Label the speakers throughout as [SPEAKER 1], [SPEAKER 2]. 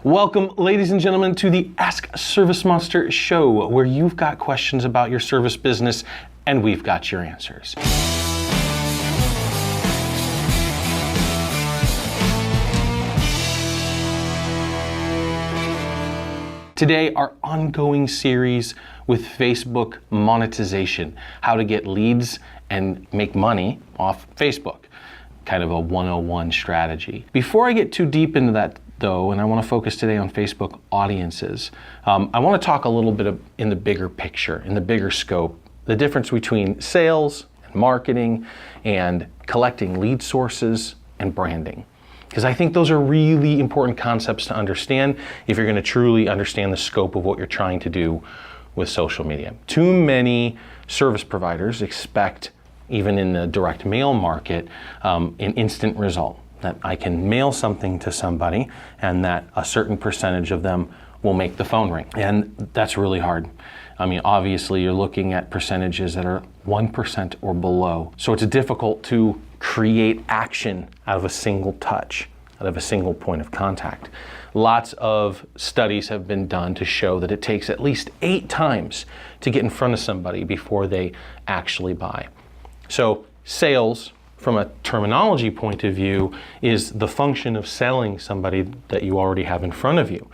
[SPEAKER 1] Welcome, ladies and gentlemen, to the Ask ServiceMonster show, where you've got questions about your service business and we've got your answers. Today, our ongoing series with Facebook monetization, how to get leads and make money off Facebook, kind of a 101 strategy. Before I get too deep into that, though, and I want to focus today on Facebook audiences, I want to talk a little bit in the bigger picture, in the bigger scope, the difference between sales and marketing and collecting lead sources and branding. Because I think those are really important concepts to understand if you're going to truly understand the scope of what you're trying to do with social media. Too many service providers expect, even in the direct mail market, an instant result. That I can mail something to somebody and that a certain percentage of them will make the phone ring. And that's really hard. I mean, obviously you're looking at percentages that are 1% or below. So it's difficult to create action out of a single touch, out of a single point of contact. Lots of studies have been done to show that it takes at least 8 times to get in front of somebody before they actually buy. So sales, from a terminology point of view, is the function of selling somebody that you already have in front of you.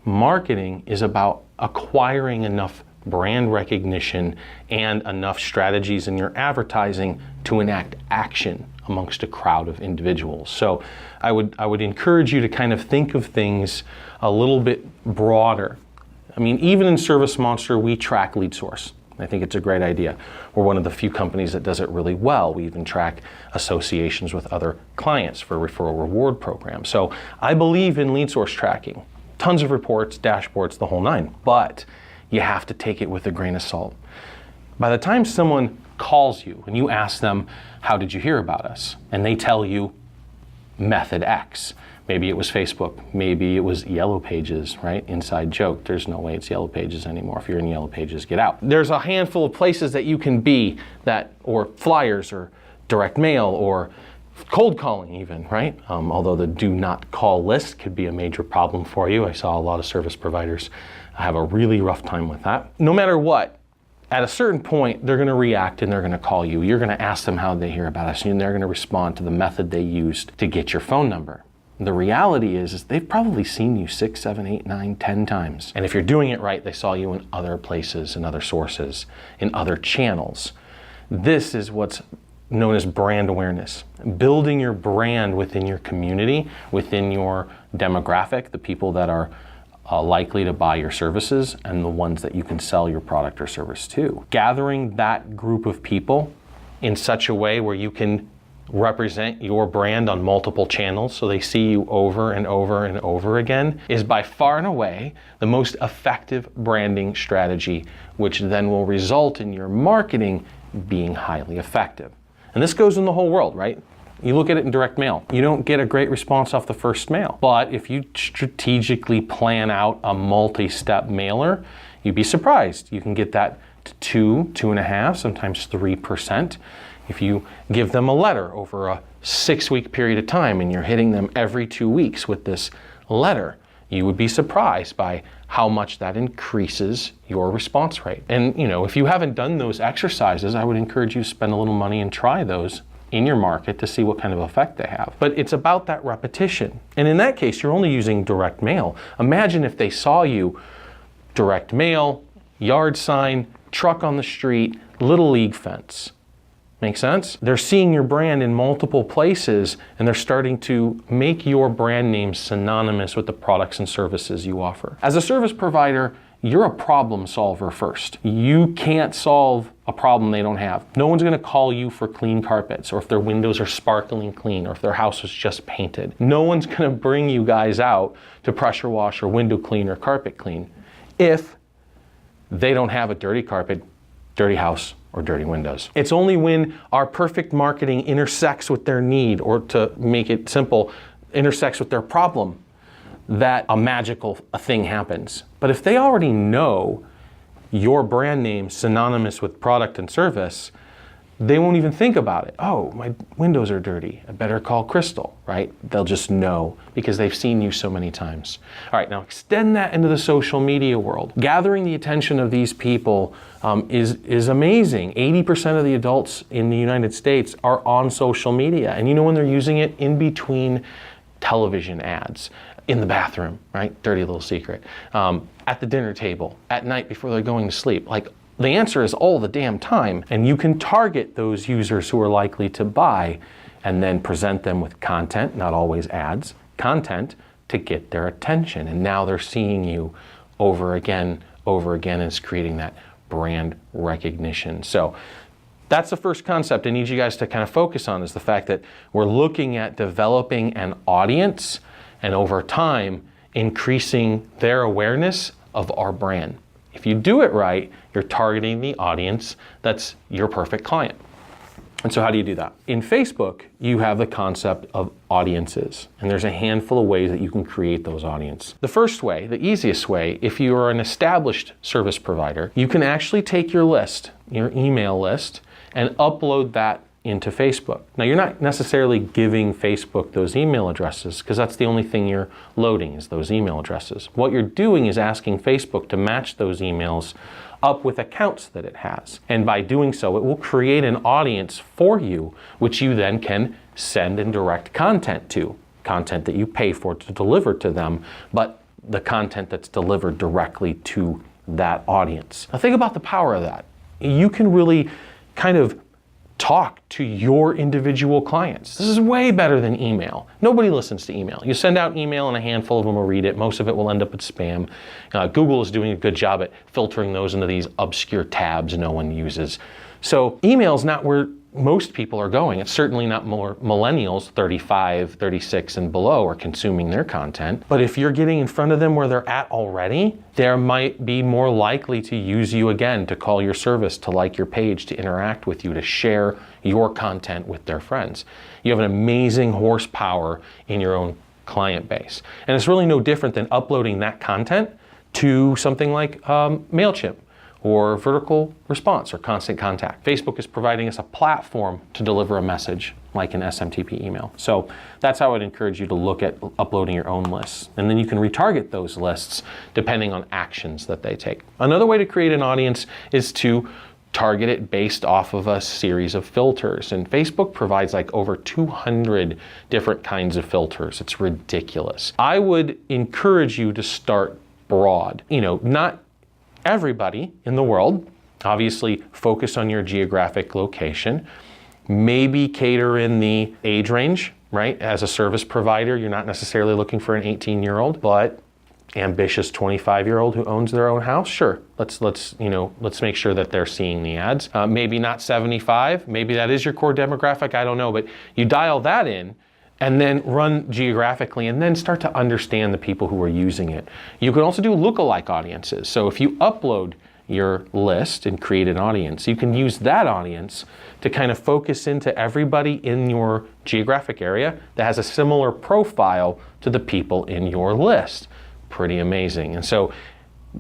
[SPEAKER 1] Marketing is about acquiring enough brand recognition and enough strategies in your advertising to enact action amongst a crowd of individuals. So I would encourage you to kind of think of things a little bit broader. I mean, even in ServiceMonster, we track lead source. I think it's a great idea. We're one of the few companies that does it really well. We even track associations with other clients for referral reward programs. So I believe in lead source tracking. Tons of reports, dashboards, the whole nine. But you have to take it with a grain of salt. By the time someone calls you and you ask them, how did you hear about us? And they tell you method X. Maybe it was Facebook, maybe it was Yellow Pages, right? Inside joke, there's no way it's Yellow Pages anymore. If you're in Yellow Pages, get out. There's a handful of places that you can be that, or flyers, or direct mail, or cold calling even, right? Although the do not call list could be a major problem for you. I saw a lot of service providers have a really rough time with that. No matter what, at a certain point, they're going to react and they're going to call you. You're going to ask them how they hear about us, and they're going to respond to the method they used to get your phone number. The reality is they've probably seen you 6, 7, 8, 9, 10 times. And if you're doing it right, they saw you in other places, in other sources, in other channels. This is what's known as brand awareness. Building your brand within your community, within your demographic, the people that are likely to buy your services and the ones that you can sell your product or service to. Gathering that group of people in such a way where you can represent your brand on multiple channels so they see you over and over and over again is by far and away the most effective branding strategy, which then will result in your marketing being highly effective. And this goes in the whole world, right? You look at it in direct mail. You don't get a great response off the first mail. But if you strategically plan out a multi-step mailer, you'd be surprised. You can get that to 2, 2.5, sometimes 3%. If you give them a letter over a 6-week period of time and you're hitting them every 2 weeks with this letter, you would be surprised by how much that increases your response rate. And if you haven't done those exercises, I would encourage you to spend a little money and try those in your market to see what kind of effect they have. But it's about that repetition. And in that case, you're only using direct mail. Imagine if they saw you direct mail, yard sign, truck on the street, little league fence. Make sense? They're seeing your brand in multiple places and they're starting to make your brand name synonymous with the products and services you offer. As a service provider, you're a problem solver first. You can't solve a problem they don't have. No one's going to call you for clean carpets, or if their windows are sparkling clean, or if their house was just painted. No one's going to bring you guys out to pressure wash or window clean or carpet clean if they don't have a dirty carpet, dirty house, or dirty windows. It's only when our perfect marketing intersects with their need, or to make it simple, intersects with their problem, that a magical thing happens. But if they already know your brand name synonymous with product and service, they won't even think about it. Oh, my windows are dirty. I better call Crystal, right? They'll just know because they've seen you so many times. All right, now extend that into the social media world. Gathering the attention of these people is amazing. 80% of the adults in the United States are on social media. And you know when they're using it? In between television ads, in the bathroom, right? Dirty little secret. At the dinner table, at night before they're going to sleep. Like, the answer is all the damn time, and you can target those users who are likely to buy and then present them with content, not always ads, content to get their attention. And now they're seeing you over again, and it's creating that brand recognition. So that's the first concept I need you guys to kind of focus on, is the fact that we're looking at developing an audience and over time increasing their awareness of our brand. If you do it right, you're targeting the audience that's your perfect client. And so how do you do that? In Facebook, you have the concept of audiences, and there's a handful of ways that you can create those audiences. The first way, the easiest way, if you are an established service provider, you can actually take your list, your email list, and upload that into Facebook. Now, you're not necessarily giving Facebook those email addresses because that's the only thing you're loading is those email addresses. What you're doing is asking Facebook to match those emails up with accounts that it has. And by doing so, it will create an audience for you, which you then can send and direct content to, content that you pay for to deliver to them, but the content that's delivered directly to that audience. Now think about the power of that. You can really kind of talk to your individual clients. This is way better than email. Nobody listens to email. You send out email and a handful of them will read it. Most of it will end up as spam. Google is doing a good job at filtering those into these obscure tabs no one uses. So email is not where most people are going. It's certainly not more millennials, 35, 36 and below, are consuming their content. But if you're getting in front of them where they're at already, they might be more likely to use you again, to call your service, to like your page, to interact with you, to share your content with their friends. You have an amazing horsepower in your own client base. And it's really no different than uploading that content to something like MailChimp, or vertical response, or constant contact. Facebook is providing us a platform to deliver a message like an SMTP email. So that's how I'd encourage you to look at uploading your own lists. And then you can retarget those lists depending on actions that they take. Another way to create an audience is to target it based off of a series of filters. And Facebook provides like over 200 different kinds of filters. It's ridiculous. I would encourage you to start broad. Not everybody in the world. Obviously, focus on your geographic location. Maybe cater in the age range, right? As a service provider, you're not necessarily looking for an 18-year-old, but ambitious 25-year-old who owns their own house. Sure, let's make sure that they're seeing the ads. Maybe not 75. Maybe that is your core demographic. I don't know, but you dial that in, and then run geographically, and then start to understand the people who are using it. You can also do lookalike audiences. So if you upload your list and create an audience, you can use that audience to kind of focus into everybody in your geographic area that has a similar profile to the people in your list. Pretty amazing. And so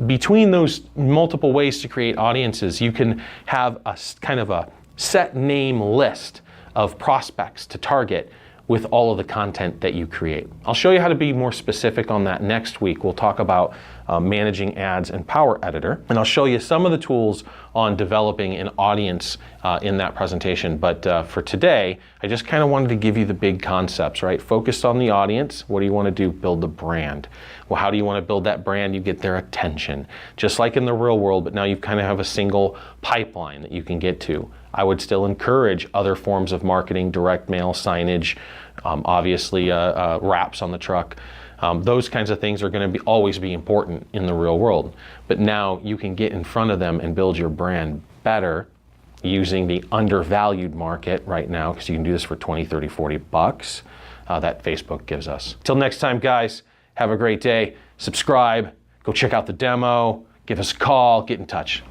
[SPEAKER 1] between those multiple ways to create audiences, you can have a kind of a set name list of prospects to target with all of the content that you create. I'll show you how to be more specific on that next week. We'll talk about managing ads and Power Editor, and I'll show you some of the tools on developing an audience in that presentation. But for today, I just kind of wanted to give you the big concepts, right? Focus on the audience. What do you want to do? Build the brand. Well, how do you want to build that brand? You get their attention, just like in the real world, but now you kind of have a single pipeline that you can get to. I would still encourage other forms of marketing, direct mail, signage, obviously wraps on the truck. Those kinds of things are going to always be important in the real world. But now you can get in front of them and build your brand better using the undervalued market right now, because you can do this for 20, 30, 40 bucks that Facebook gives us. Till next time, guys, have a great day. Subscribe, go check out the demo, give us a call, get in touch.